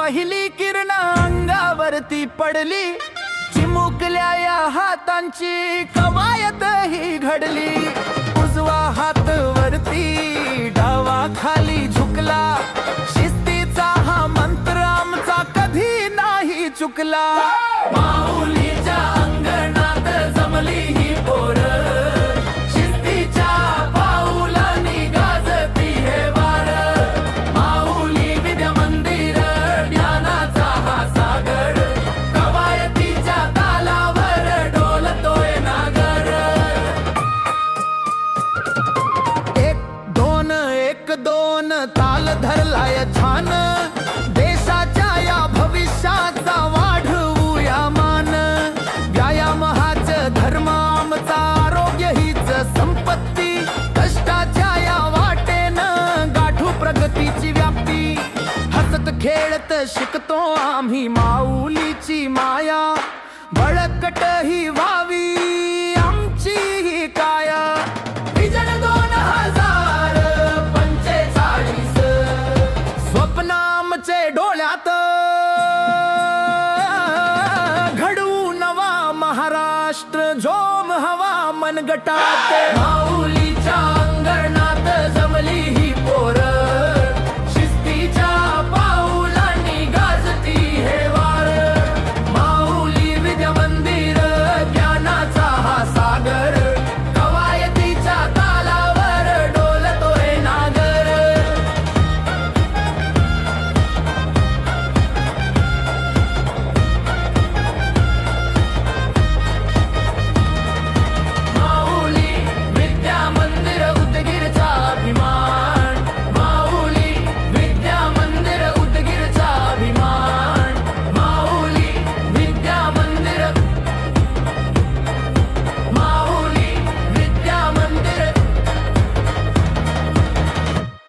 पहिली किरण अंगावरती पडली, चिमुकल्या या हातांची कवायत ही घडली. उजवा हात वरती डावा खाली झुकला, शिस्तीचा हा मंत्र आमचा कधी नाही चुकला. माऊलीच्या अंगणात जमली ही पोरं, शिस्तीच्या पाऊलांनी गाजती हे वार. माऊली विद्या मंदिर ज्ञानाचा हा सागर, कवायतीच्या तालावर डोलतोय नागर. एक दोन ताल धरलाय छान, देशाच्या या भविष्याचा वाढवूया मान. व्यायाम हाच धर्म आमचा, आरोग्य हीच संपत्ती. कष्टाच्या या वाटेनं गाठू प्रगतीची व्याप्ती. हसत खेळत शिकतो आम्ही माऊलीची माया, बळकट ही व्हावी आमची ही काया. विजन 2045 स्वप्न आमचे डोळ्यात, घडवू नवा महाराष्ट्र, जोम हवा मनगटात. माऊली